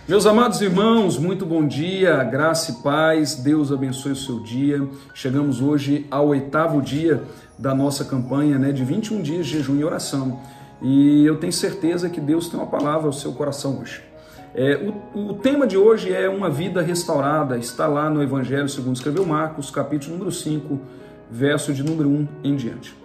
Meus amados irmãos, muito bom dia, graça e paz, Deus abençoe o seu dia. Chegamos hoje ao 8º dia da nossa campanha, de 21 dias de jejum e oração. E eu tenho certeza que Deus tem uma palavra ao seu coração hoje. O tema de hoje é uma vida restaurada, está lá no Evangelho segundo escreveu Marcos, capítulo número 5, verso de número 1 em diante.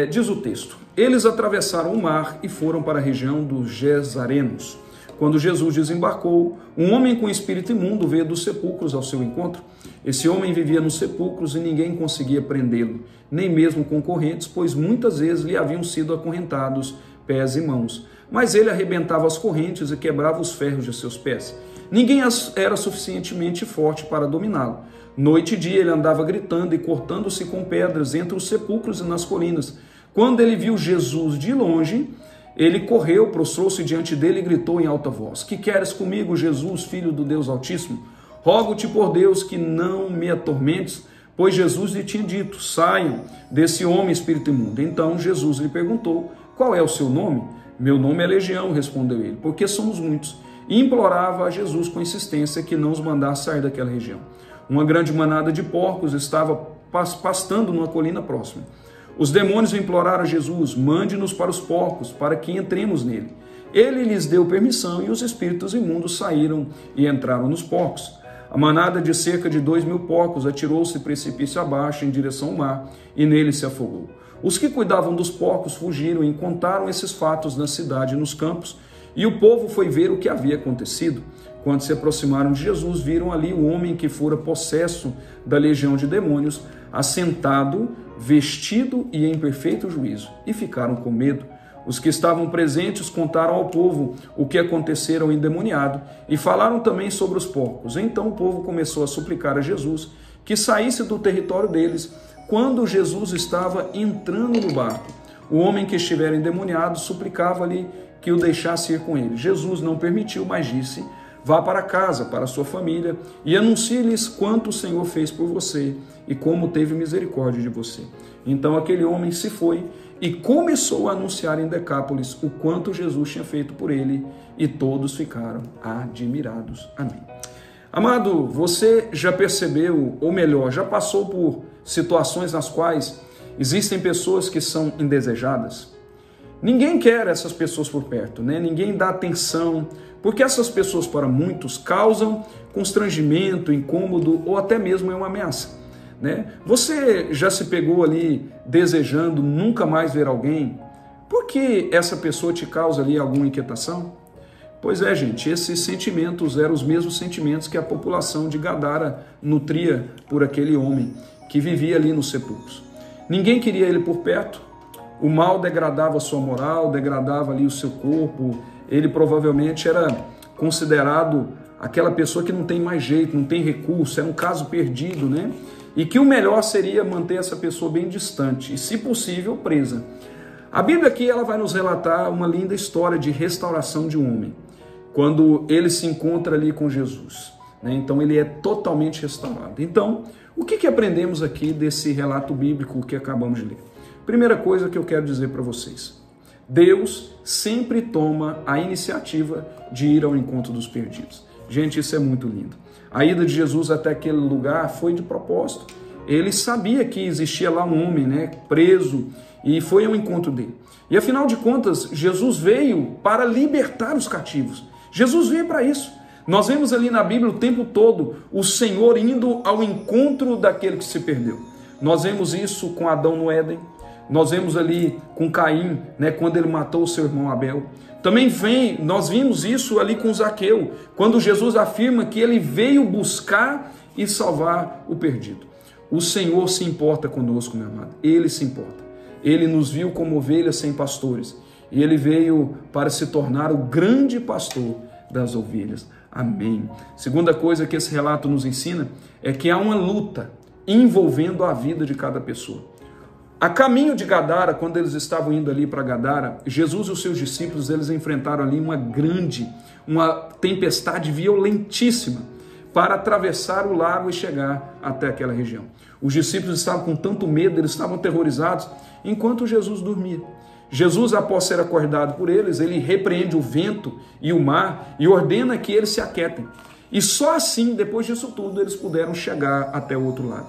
Diz o texto: eles atravessaram o mar e foram para a região dos Gesarenos. Quando Jesus desembarcou, um homem com espírito imundo veio dos sepulcros ao seu encontro. Esse homem vivia nos sepulcros e ninguém conseguia prendê-lo, nem mesmo com correntes, pois muitas vezes lhe haviam sido acorrentados pés e mãos. Mas ele arrebentava as correntes e quebrava os ferros de seus pés. Ninguém era suficientemente forte para dominá-lo. Noite e dia ele andava gritando e cortando-se com pedras entre os sepulcros e nas colinas. Quando ele viu Jesus de longe, ele correu, prostrou-se diante dele e gritou em alta voz: que queres comigo, Jesus, filho do Deus Altíssimo? Rogo-te por Deus que não me atormentes, pois Jesus lhe tinha dito: saiam desse homem espírito imundo. Então Jesus lhe perguntou: qual é o seu nome? Meu nome é Legião, respondeu ele, porque somos muitos. E implorava a Jesus com insistência que não os mandasse sair daquela região. Uma grande manada de porcos estava pastando numa colina próxima. Os demônios imploraram a Jesus: mande-nos para os porcos, para que entremos nele. Ele lhes deu permissão e os espíritos imundos saíram e entraram nos porcos. A manada de cerca de 2.000 porcos atirou-se precipício abaixo em direção ao mar e nele se afogou. Os que cuidavam dos porcos fugiram e contaram esses fatos na cidade e nos campos, e o povo foi ver o que havia acontecido. Quando se aproximaram de Jesus, viram ali o homem que fora possesso da legião de demônios, assentado, vestido e em perfeito juízo, e ficaram com medo. Os que estavam presentes contaram ao povo o que acontecera ao endemoniado e falaram também sobre os porcos. Então o povo começou a suplicar a Jesus que saísse do território deles. Quando Jesus estava entrando no barco, o homem que estivera endemoniado suplicava-lhe que o deixasse ir com ele. Jesus não permitiu, mas disse: vá para casa, para a sua família, e anuncie-lhes quanto o Senhor fez por você e como teve misericórdia de você. Então aquele homem se foi e começou a anunciar em Decápolis o quanto Jesus tinha feito por ele, e todos ficaram admirados. Amém. Amado, você já percebeu, ou melhor, já passou por situações nas quais existem pessoas que são indesejadas? Ninguém quer essas pessoas por perto, Ninguém dá atenção, porque essas pessoas, para muitos, causam constrangimento, incômodo ou até mesmo é uma ameaça, Você já se pegou ali desejando nunca mais ver alguém? Por que essa pessoa te causa ali alguma inquietação? Pois é, gente, esses sentimentos eram os mesmos sentimentos que a população de Gadara nutria por aquele homem que vivia ali nos sepulcros. Ninguém queria ele por perto. O mal degradava a sua moral, degradava ali o seu corpo. Ele provavelmente era considerado aquela pessoa que não tem mais jeito, não tem recurso, é um caso perdido, E que o melhor seria manter essa pessoa bem distante e, se possível, presa. A Bíblia aqui ela vai nos relatar uma linda história de restauração de um homem, quando ele se encontra ali com Jesus. Então ele é totalmente restaurado. Então, o que aprendemos aqui desse relato bíblico que acabamos de ler? Primeira coisa que eu quero dizer para vocês: Deus sempre toma a iniciativa de ir ao encontro dos perdidos. Gente, isso é muito lindo. A ida de Jesus até aquele lugar foi de propósito. Ele sabia que existia lá um homem, preso, e foi ao encontro dele. E afinal de contas, Jesus veio para libertar os cativos. Jesus veio para isso. Nós vemos ali na Bíblia o tempo todo o Senhor indo ao encontro daquele que se perdeu. Nós vemos isso com Adão no Éden. Nós vemos ali com Caim, quando ele matou o seu irmão Abel. Também nós vimos isso ali com Zaqueu, quando Jesus afirma que ele veio buscar e salvar o perdido. O Senhor se importa conosco, meu amado. Ele se importa. Ele nos viu como ovelhas sem pastores. E ele veio para se tornar o grande pastor das ovelhas. Amém. Segunda coisa que esse relato nos ensina é que há uma luta envolvendo a vida de cada pessoa. A caminho de Gadara, quando eles estavam indo ali para Gadara, Jesus e os seus discípulos, eles enfrentaram ali uma tempestade violentíssima para atravessar o lago e chegar até aquela região. Os discípulos estavam com tanto medo, eles estavam aterrorizados, enquanto Jesus dormia. Jesus, após ser acordado por eles, ele repreende o vento e o mar e ordena que eles se aquietem. E só assim, depois disso tudo, eles puderam chegar até o outro lado.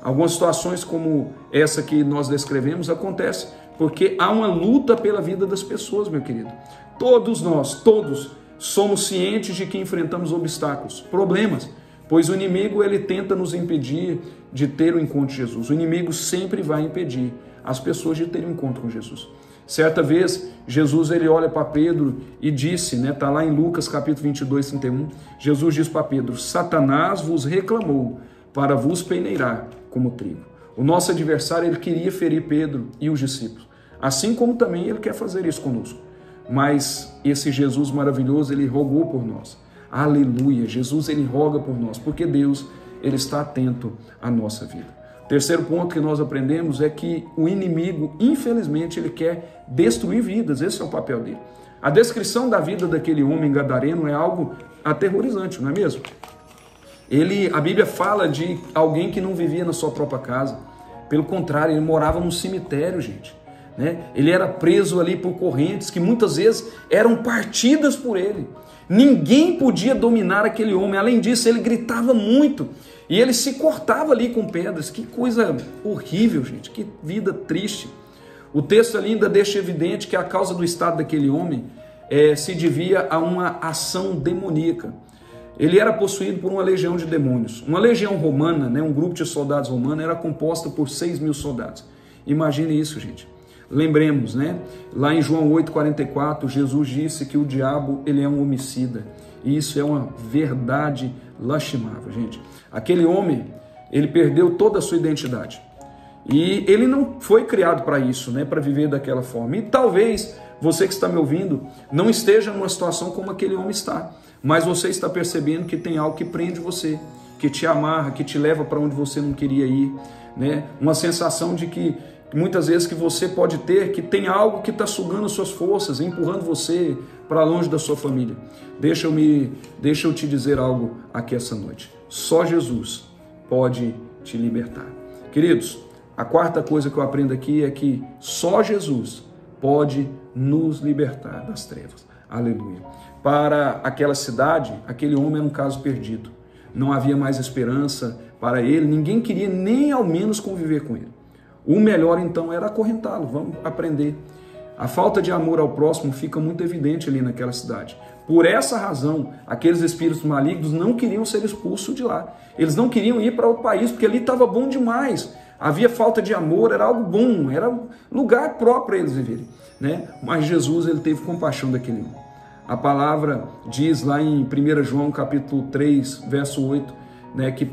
Algumas situações como essa que nós descrevemos acontecem porque há uma luta pela vida das pessoas, meu querido. Todos nós, todos, somos cientes de que enfrentamos obstáculos, problemas, pois o inimigo ele tenta nos impedir de ter o encontro de Jesus. O inimigo sempre vai impedir as pessoas de terem um encontro com Jesus. Certa vez, Jesus ele olha para Pedro e disse, está lá em Lucas capítulo 22, 31, Jesus diz para Pedro: Satanás vos reclamou para vos peneirar como trigo. O nosso adversário ele queria ferir Pedro e os discípulos, assim como também ele quer fazer isso conosco. Mas esse Jesus maravilhoso, ele rogou por nós. Aleluia, Jesus ele roga por nós, porque Deus ele está atento à nossa vida. Terceiro ponto que nós aprendemos é que o inimigo, infelizmente, ele quer destruir vidas. Esse é o papel dele. A descrição da vida daquele homem gadareno é algo aterrorizante, não é mesmo? A Bíblia fala de alguém que não vivia na sua própria casa. Pelo contrário, ele morava num cemitério, gente. Ele era preso ali por correntes que muitas vezes eram partidas por ele. Ninguém podia dominar aquele homem. Além disso, ele gritava muito. E ele se cortava ali com pedras. Que coisa horrível, gente. Que vida triste. O texto ali ainda deixa evidente que a causa do estado daquele homem se devia a uma ação demoníaca. Ele era possuído por uma legião de demônios. Uma legião romana, um grupo de soldados romanos, era composta por 6.000 soldados. Imagine isso, gente. Lembremos, lá em João 8,44, Jesus disse que o diabo ele é um homicida. E isso é uma verdade lastimável, gente. Aquele homem, ele perdeu toda a sua identidade. E ele não foi criado para isso, para viver daquela forma. E talvez você que está me ouvindo não esteja numa situação como aquele homem está. Mas você está percebendo que tem algo que prende você, que te amarra, que te leva para onde você não queria ir. Uma sensação de que muitas vezes que você pode ter, que tem algo que está sugando suas forças, empurrando você para longe da sua família. Deixa eu te dizer algo aqui essa noite. Só Jesus pode te libertar. Queridos, a quarta coisa que eu aprendo aqui é que só Jesus pode nos libertar das trevas. Aleluia. Para aquela cidade, aquele homem era um caso perdido. Não havia mais esperança para ele, ninguém queria nem ao menos conviver com ele. O melhor então era acorrentá-lo, vamos aprender. A falta de amor ao próximo fica muito evidente ali naquela cidade. Por essa razão, aqueles espíritos malignos não queriam ser expulsos de lá. Eles não queriam ir para outro país, porque ali estava bom demais. Havia falta de amor, era algo bom, era um lugar próprio para eles viverem. Mas Jesus ele teve compaixão daquele homem. A palavra diz lá em 1 João capítulo 3, verso 8, que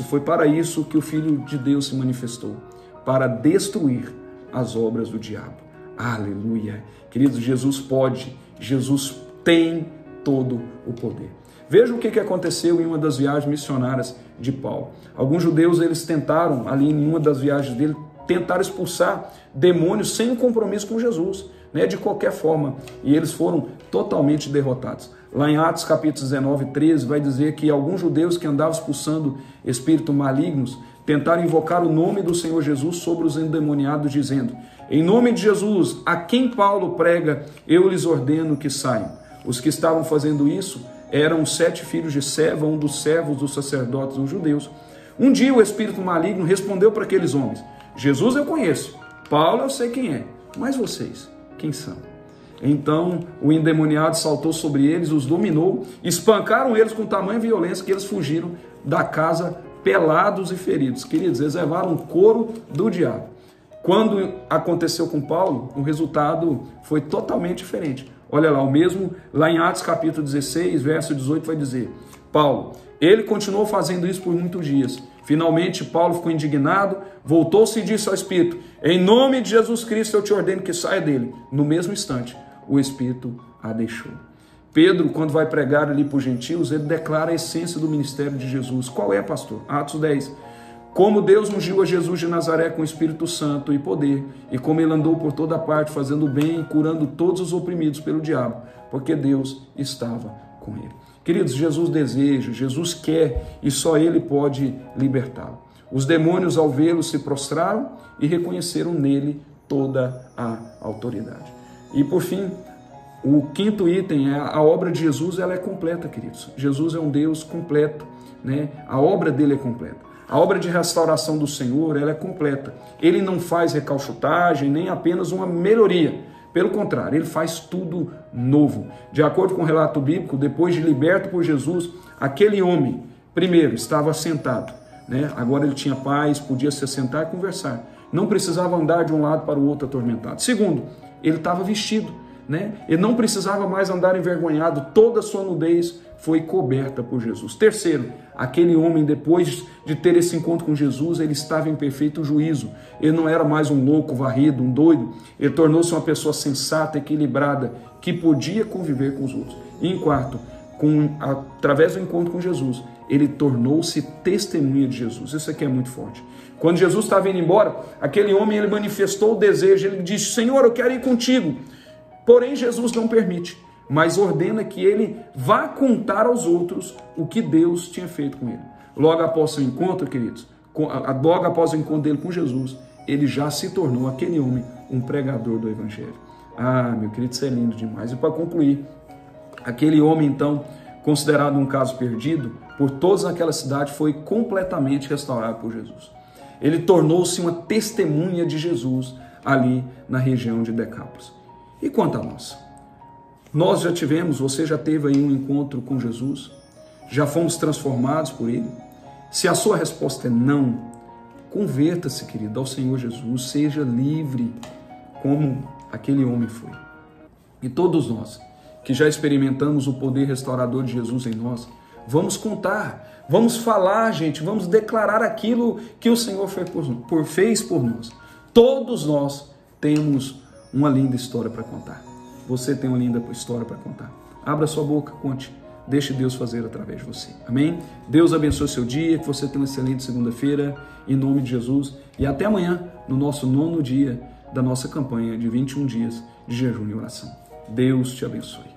foi para isso que o Filho de Deus se manifestou, para destruir as obras do diabo. Aleluia! Queridos, Jesus tem todo o poder. Veja o que aconteceu em uma das viagens missionárias de Paulo. Alguns judeus, eles tentaram, ali em uma das viagens dele, tentar expulsar demônios sem um compromisso com Jesus, de qualquer forma, e eles foram totalmente derrotados. Lá em Atos capítulo 19, 13, vai dizer que alguns judeus que andavam expulsando espíritos malignos tentaram invocar o nome do Senhor Jesus sobre os endemoniados, dizendo: em nome de Jesus, a quem Paulo prega, eu lhes ordeno que saiam. Os que estavam fazendo isso eram 7 filhos de Seva, um dos servos dos sacerdotes dos judeus. Um dia o espírito maligno respondeu para aqueles homens: Jesus eu conheço, Paulo eu sei quem é, mas vocês, quem são? Então o endemoniado saltou sobre eles, os dominou, espancaram eles com tamanha violência que eles fugiram da casa pelados e feridos. Queridos, eles levaram o couro do diabo. Quando aconteceu com Paulo, o resultado foi totalmente diferente. Olha lá, o mesmo lá em Atos capítulo 16, verso 18 vai dizer: Paulo, ele continuou fazendo isso por muitos dias. Finalmente Paulo ficou indignado, voltou-se e disse ao Espírito: em nome de Jesus Cristo eu te ordeno que saia dele. No mesmo instante, o Espírito a deixou. Pedro, quando vai pregar ali para os gentios, ele declara a essência do ministério de Jesus. Qual é, pastor? Atos 10. Como Deus ungiu a Jesus de Nazaré com o Espírito Santo e poder, e como ele andou por toda parte, fazendo bem e curando todos os oprimidos pelo diabo, porque Deus estava com ele. Queridos, Jesus deseja, Jesus quer, e só ele pode libertá-lo. Os demônios, ao vê-lo, se prostraram e reconheceram nele toda a autoridade. E por fim, o quinto item é a obra de Jesus, ela é completa, queridos. Jesus é um Deus completo, né? A obra dele é completa. A obra de restauração do Senhor, ela é completa. Ele não faz recalchutagem, nem apenas uma melhoria. Pelo contrário, ele faz tudo novo. De acordo com o relato bíblico, depois de liberto por Jesus, aquele homem, primeiro, estava sentado, né? Agora ele tinha paz, podia se sentar e conversar. Não precisava andar de um lado para o outro atormentado. Segundo, ele estava vestido, né? Ele não precisava mais andar envergonhado, toda a sua nudez foi coberta por Jesus. Terceiro, aquele homem, depois de ter esse encontro com Jesus, ele estava em perfeito juízo. Ele não era mais um louco, varrido, um doido. Ele tornou-se uma pessoa sensata, equilibrada, que podia conviver com os outros. E em quarto, através do encontro com Jesus, ele tornou-se testemunha de Jesus. Isso aqui é muito forte. Quando Jesus estava indo embora, aquele homem, ele manifestou o desejo, ele disse: Senhor, eu quero ir contigo. Porém, Jesus não permite, mas ordena que ele vá contar aos outros o que Deus tinha feito com ele. Logo após o encontro, queridos, logo após o encontro dele com Jesus, ele já se tornou, aquele homem, um pregador do Evangelho. Ah, meu querido, isso é lindo demais. E para concluir, aquele homem, então, considerado um caso perdido, por todos naquela cidade, foi completamente restaurado por Jesus. Ele tornou-se uma testemunha de Jesus ali na região de Decápolis. E quanto a nós? Nós já tivemos, você já teve aí um encontro com Jesus? Já fomos transformados por Ele? Se a sua resposta é não, converta-se, querido, ao Senhor Jesus, seja livre como aquele homem foi. E todos nós que já experimentamos o poder restaurador de Jesus em nós, vamos contar, vamos falar, gente, vamos declarar aquilo que o Senhor fez por nós. Todos nós temos uma linda história para contar. Você tem uma linda história para contar. Abra sua boca, conte. Deixe Deus fazer através de você. Amém? Deus abençoe seu dia, que você tenha uma excelente segunda-feira, em nome de Jesus. E até amanhã, no nosso 9º dia da nossa campanha de 21 dias de jejum e oração. Deus te abençoe.